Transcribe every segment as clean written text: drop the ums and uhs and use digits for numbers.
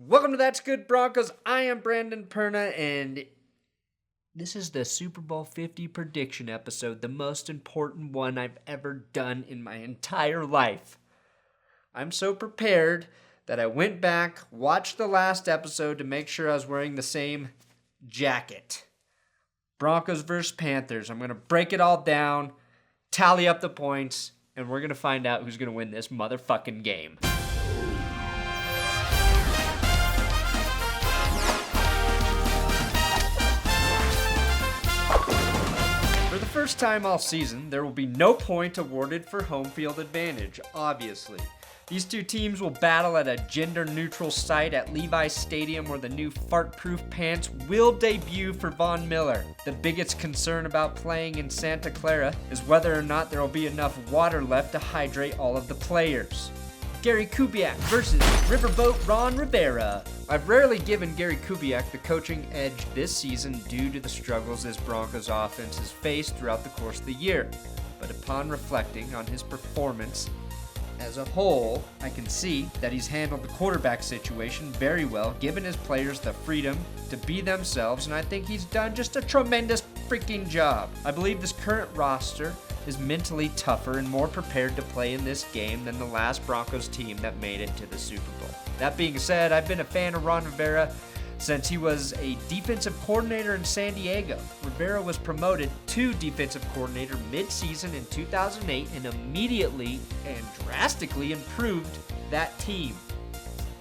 Welcome to That's Good Broncos. I am Brandon Perna, and this is the Super Bowl 50 prediction episode, the most important one I've ever done in my entire life. I'm so prepared that I went back, watched the last episode to make sure I was wearing the same jacket. Broncos versus Panthers. I'm going to break it all down, tally up the points, and we're going to find out who's going to win this motherfucking game. For the first time all season, there will be no point awarded for home field advantage, obviously. These two teams will battle at a gender-neutral site at Levi's Stadium where the new fart-proof pants will debut for Von Miller. The biggest concern about playing in Santa Clara is whether or not there will be enough water left to hydrate all of the players. Gary Kubiak versus Riverboat Ron Rivera. I've rarely given Gary Kubiak the coaching edge this season due to the struggles this Broncos offense has faced throughout the course of the year. But upon reflecting on his performance as a whole, I can see that he's handled the quarterback situation very well, given his players the freedom to be themselves, and I think he's done just a tremendous freaking job. I believe this current roster is mentally tougher and more prepared to play in this game than the last Broncos team that made it to the Super Bowl. That being said, I've been a fan of Ron Rivera since he was a defensive coordinator in San Diego. Rivera was promoted to defensive coordinator mid-season in 2008 and immediately and drastically improved that team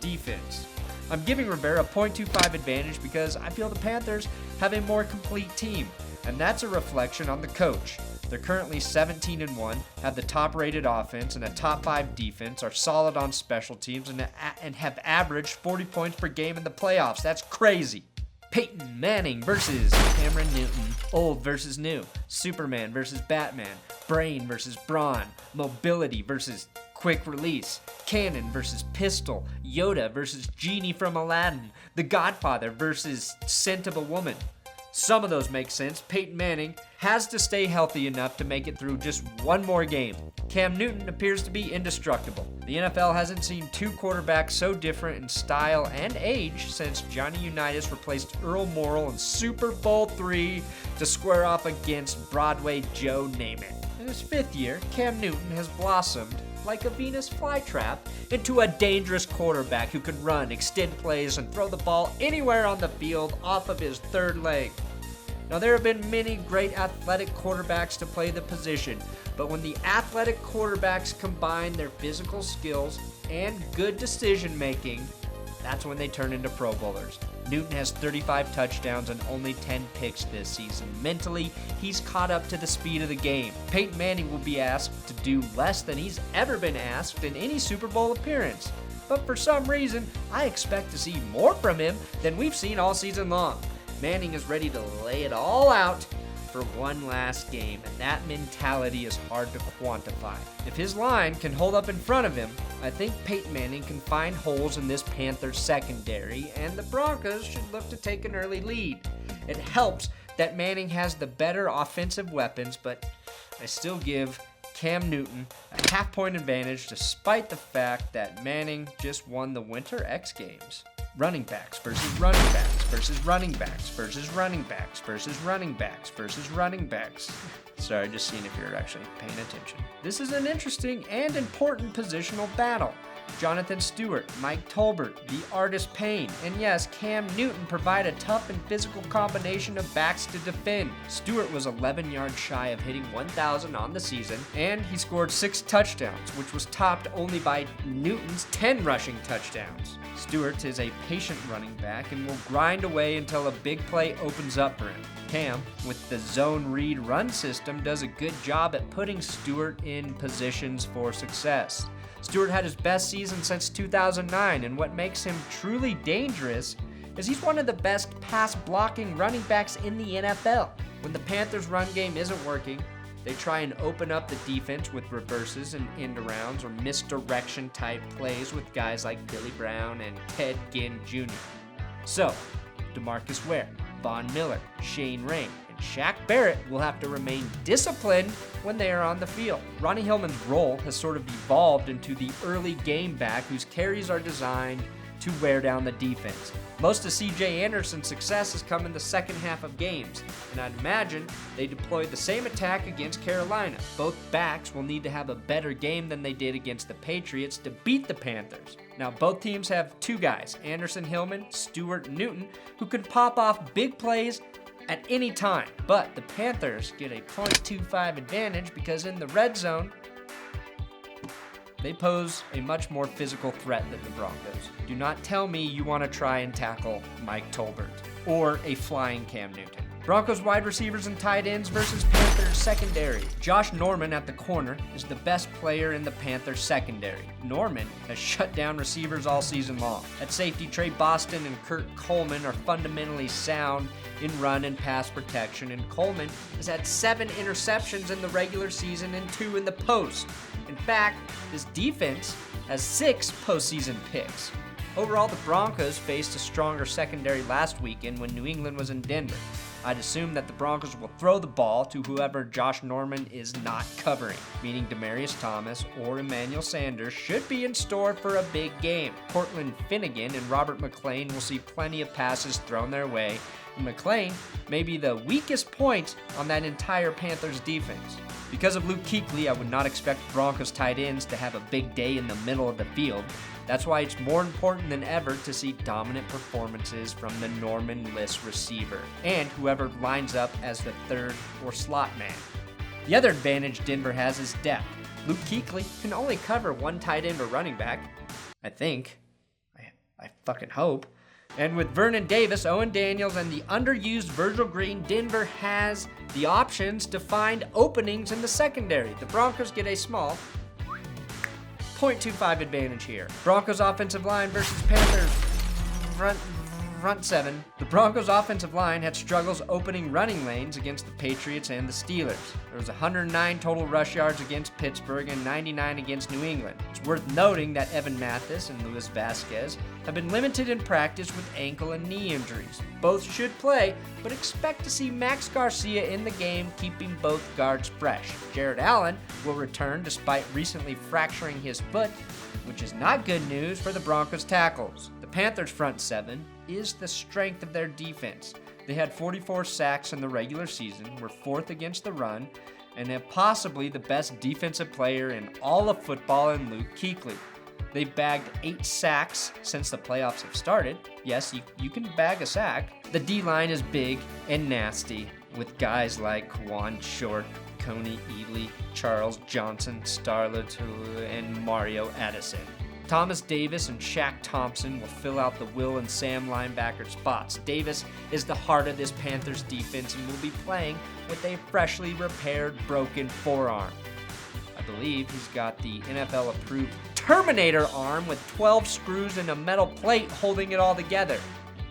defense. I'm giving Rivera a .25 advantage because I feel the Panthers have a more complete team, and that's a reflection on the coach. They're currently 17-1, have the top-rated offense and a top-5 defense, are solid on special teams, and have averaged 40 points per game in the playoffs. That's crazy. Peyton Manning versus Cameron Newton. Old versus new. Superman versus Batman. Brain versus brawn. Mobility versus quick release. Cannon versus pistol. Yoda versus Genie from Aladdin. The Godfather versus Scent of a Woman. Some of those make sense. Peyton Manning has to stay healthy enough to make it through just one more game. Cam Newton appears to be indestructible. The NFL hasn't seen two quarterbacks so different in style and age since Johnny Unitas replaced Earl Morrall in Super Bowl III to square off against Broadway Joe Namath. In his fifth year, Cam Newton has blossomed like a Venus flytrap into a dangerous quarterback who can run, extend plays, and throw the ball anywhere on the field off of his third leg. Now, there have been many great athletic quarterbacks to play the position, but when the athletic quarterbacks combine their physical skills and good decision-making, that's when they turn into Pro Bowlers. Newton has 35 touchdowns and only 10 picks this season. Mentally, he's caught up to the speed of the game. Peyton Manning will be asked to do less than he's ever been asked in any Super Bowl appearance. But for some reason, I expect to see more from him than we've seen all season long. Manning is ready to lay it all out for one last game, and that mentality is hard to quantify. If his line can hold up in front of him, I think Peyton Manning can find holes in this Panthers secondary, and the Broncos should look to take an early lead. It helps that Manning has the better offensive weapons, but I still give Cam Newton a half-point advantage despite the fact that Manning just won the Winter X Games. Running backs versus running backs versus running backs versus running backs versus running backs versus running backs. Sorry, just seeing if you're actually paying attention. This is an interesting and important positional battle. Jonathan Stewart, Mike Tolbert, the artist Payne, and yes, Cam Newton provide a tough and physical combination of backs to defend. Stewart was 11 yards shy of hitting 1,000 on the season, and he scored 6 touchdowns, which was topped only by Newton's 10 rushing touchdowns. Stewart is a patient running back and will grind away until a big play opens up for him. Cam, with the zone read run system, does a good job at putting Stewart in positions for success. Stewart had his best season since 2009, and what makes him truly dangerous is he's one of the best pass-blocking running backs in the NFL. When the Panthers' run game isn't working, they try and open up the defense with reverses and end-arounds or misdirection-type plays with guys like Billy Brown and Ted Ginn Jr. So, DeMarcus Ware, Von Miller, Shane Ray, and Shaq Barrett will have to remain disciplined when they are on the field. Ronnie Hillman's role has sort of evolved into the early game back whose carries are designed to wear down the defense. Most of C.J. Anderson's success has come in the second half of games, and I'd imagine they deployed the same attack against Carolina. Both backs will need to have a better game than they did against the Patriots to beat the Panthers. Now, both teams have two guys, Anderson, Hillman, Stewart, and Newton, who can pop off big plays at any time. But the Panthers get a .25 advantage because in the red zone, they pose a much more physical threat than the Broncos. Do not tell me you want to try and tackle Mike Tolbert or a flying Cam Newton. Broncos wide receivers and tight ends versus Panthers secondary. Josh Norman at the corner is the best player in the Panthers secondary. Norman has shut down receivers all season long. At safety, Trey Boston and Kurt Coleman are fundamentally sound in run and pass protection, and Coleman has had 7 interceptions in the regular season and 2 in the post. In fact, his defense has 6 postseason picks. Overall, the Broncos faced a stronger secondary last weekend when New England was in Denver. I'd assume that the Broncos will throw the ball to whoever Josh Norman is not covering, meaning Demaryius Thomas or Emmanuel Sanders should be in store for a big game. Cortland Finnegan and Robert McClain will see plenty of passes thrown their way, and McClain may be the weakest point on that entire Panthers defense. Because of Luke Kuechly, I would not expect Broncos tight ends to have a big day in the middle of the field. That's why it's more important than ever to see dominant performances from the Norman-less receiver and whoever lines up as the third or slot man. The other advantage Denver has is depth. Luke Kuechly can only cover one tight end or running back, I think. I fucking hope. And with Vernon Davis, Owen Daniels, and the underused Virgil Green, Denver has the options to find openings in the secondary. The Broncos get a small .25 advantage here. Broncos offensive line versus Panthers front seven. The Broncos offensive line had struggles opening running lanes against the Patriots and the Steelers. There was 109 total rush yards against Pittsburgh and 99 against New England. It's worth noting that Evan Mathis and Luis Vasquez have been limited in practice with ankle and knee injuries. Both should play, but expect to see Max Garcia in the game, keeping both guards fresh. Jared Allen will return despite recently fracturing his foot, which is not good news for the Broncos tackles. The Panthers front seven is the strength of their defense. They had 44 sacks in the regular season, were 4th against the run, and have possibly the best defensive player in all of football in Luke Kuechly. They've bagged 8 sacks since the playoffs have started. Yes, you can bag a sack. The D-line is big and nasty, with guys like Juan Short, Coney Ely, Charles Johnson, Starlet, and Mario Addison. Thomas Davis and Shaq Thompson will fill out the Will and Sam linebacker spots. Davis is the heart of this Panthers defense and will be playing with a freshly repaired broken forearm. I believe he's got the NFL-approved Terminator arm with 12 screws and a metal plate holding it all together.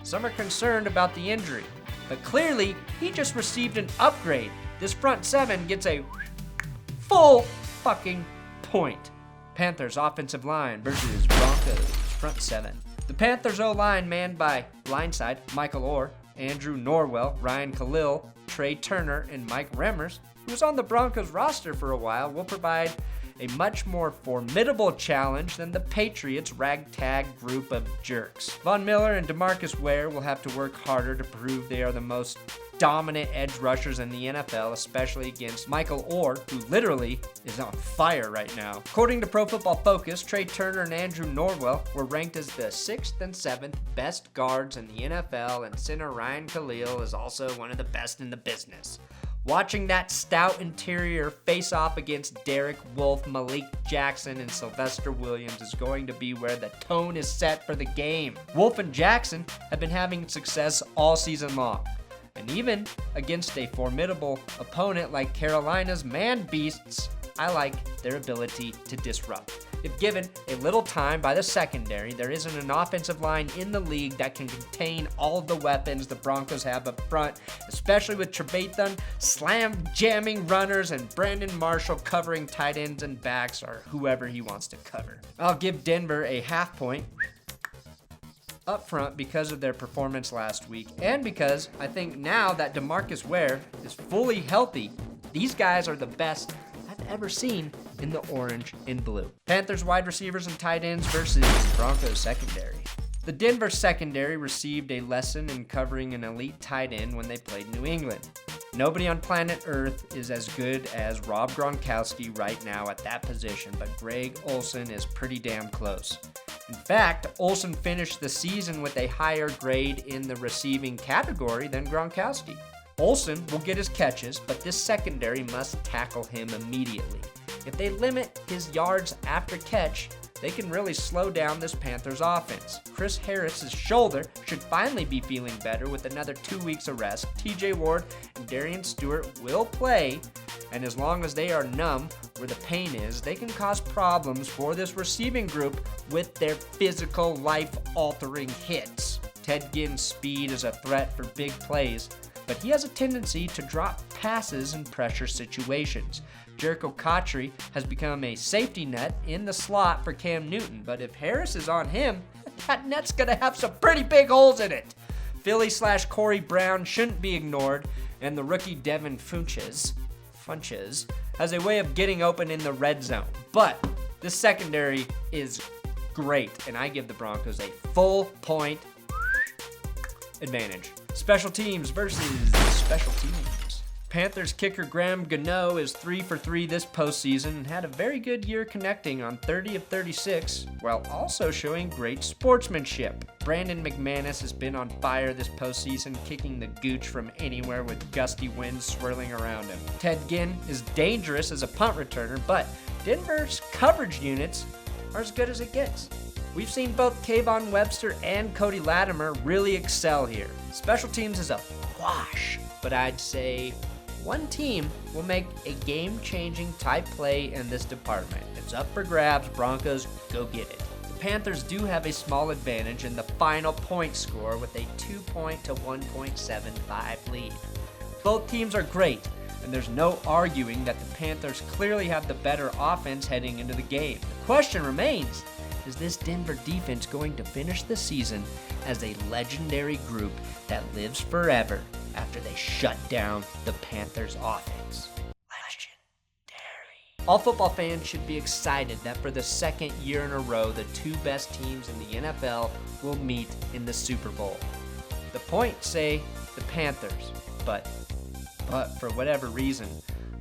Some are concerned about the injury, but clearly he just received an upgrade. This front seven gets a full fucking point. Panthers offensive line versus Broncos front seven. The Panthers O-line manned by blindside Michael Orr, Andrew Norwell, Ryan Khalil, Trey Turner, and Mike Remmers, who was on the Broncos roster for a while, will provide a much more formidable challenge than the Patriots' ragtag group of jerks. Von Miller and DeMarcus Ware will have to work harder to prove they are the most dominant edge rushers in the NFL, especially against Michael Orr, who literally is on fire right now. According to Pro Football Focus, Trey Turner and Andrew Norwell were ranked as the 6th and 7th best guards in the NFL, and center Ryan Khalil is also one of the best in the business. Watching that stout interior face off against Derek Wolfe, Malik Jackson, and Sylvester Williams is going to be where the tone is set for the game. Wolfe and Jackson have been having success all season long. And even against a formidable opponent like Carolina's man beasts, I like their ability to disrupt. If given a little time by the secondary, there isn't an offensive line in the league that can contain all of the weapons the Broncos have up front, especially with Trevathan slam-jamming runners and Brandon Marshall covering tight ends and backs or whoever he wants to cover. I'll give Denver a half point up front because of their performance last week, and because I think now that DeMarcus Ware is fully healthy, these guys are the best I've ever seen in the orange and blue. Panthers wide receivers and tight ends versus Broncos secondary. The Denver secondary received a lesson in covering an elite tight end when they played New England. Nobody on planet Earth is as good as Rob Gronkowski right now at that position, but Greg Olson is pretty damn close. In fact, Olson finished the season with a higher grade in the receiving category than Gronkowski. Olson will get his catches, but this secondary must tackle him immediately. If they limit his yards after catch, they can really slow down this Panthers offense. Chris Harris's shoulder should finally be feeling better with another 2 weeks of rest. TJ Ward and Darian Stewart will play, and as long as they are numb where the pain is, they can cause problems for this receiving group with their physical, life-altering hits. Ted Ginn's speed is a threat for big plays, but he has a tendency to drop passes in pressure situations. Jericho Cotchery has become a safety net in the slot for Cam Newton, but if Harris is on him, that net's gonna have some pretty big holes in it. Philly/Corey Brown shouldn't be ignored, and the rookie Devin Funches has a way of getting open in the red zone. But this secondary is great, and I give the Broncos a full point advantage. Special teams versus special teams. Panthers kicker Graham Gano is 3 for 3 this postseason and had a very good year connecting on 30 of 36, while also showing great sportsmanship. Brandon McManus has been on fire this postseason, kicking the gooch from anywhere with gusty winds swirling around him. Ted Ginn is dangerous as a punt returner, but Denver's coverage units are as good as it gets. We've seen both Kayvon Webster and Cody Latimer really excel here. Special teams is a wash, but I'd say one team will make a game-changing type play in this department. It's up for grabs. Broncos, go get it. The Panthers do have a small advantage in the final point score with a 2-point to 1.75 lead. Both teams are great, and there's no arguing that the Panthers clearly have the better offense heading into the game. The question remains, is this Denver defense going to finish the season as a legendary group that lives forever after they shut down the Panthers offense? Legendary. All football fans should be excited that for the second year in a row, the two best teams in the NFL will meet in the Super Bowl. The points say the Panthers, but for whatever reason,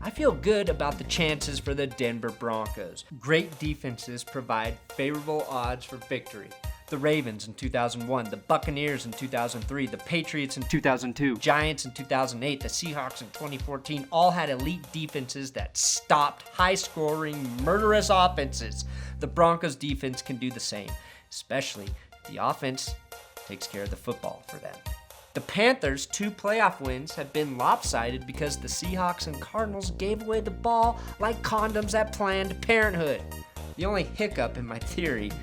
I feel good about the chances for the Denver Broncos. Great defenses provide favorable odds for victory. The Ravens in 2001, the Buccaneers in 2003, the Patriots in 2002, Giants in 2008, the Seahawks in 2014 all had elite defenses that stopped high-scoring, murderous offenses. The Broncos defense can do the same, especially if the offense takes care of the football for them. The Panthers' 2 playoff wins have been lopsided because the Seahawks and Cardinals gave away the ball like condoms at Planned Parenthood. The only hiccup in my theory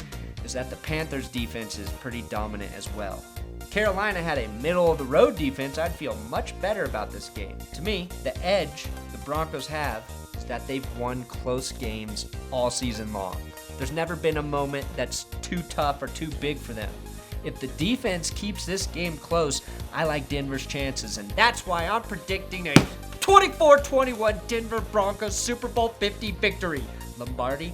is that the Panthers' defense is pretty dominant as well. Carolina had a middle-of-the-road defense. I'd feel much better about this game. To me, the edge the Broncos have is that they've won close games all season long. There's never been a moment that's too tough or too big for them. If the defense keeps this game close, I like Denver's chances, and that's why I'm predicting a 24-21 Denver Broncos Super Bowl 50 victory. Lombardi,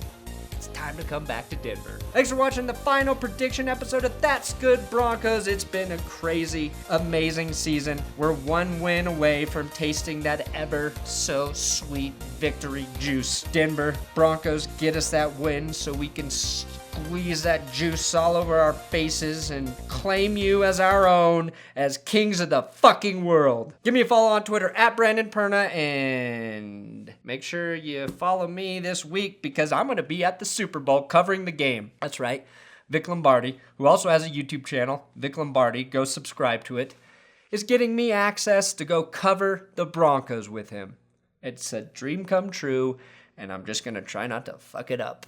it's time to come back to Denver. Thanks for watching the final prediction episode of That's Good Broncos. It's been a crazy, amazing season. We're one win away from tasting that ever so sweet victory juice. Denver Broncos, get us that win so we can squeeze that juice all over our faces and claim you as our own, as kings of the fucking world. Give me a follow on Twitter at Brandon Perna, and make sure you follow me this week because I'm going to be at the Super Bowl covering the game. That's right. Vic Lombardi, who also has a YouTube channel, Vic Lombardi, go subscribe to it, is getting me access to go cover the Broncos with him. It's a dream come true, and I'm just going to try not to fuck it up.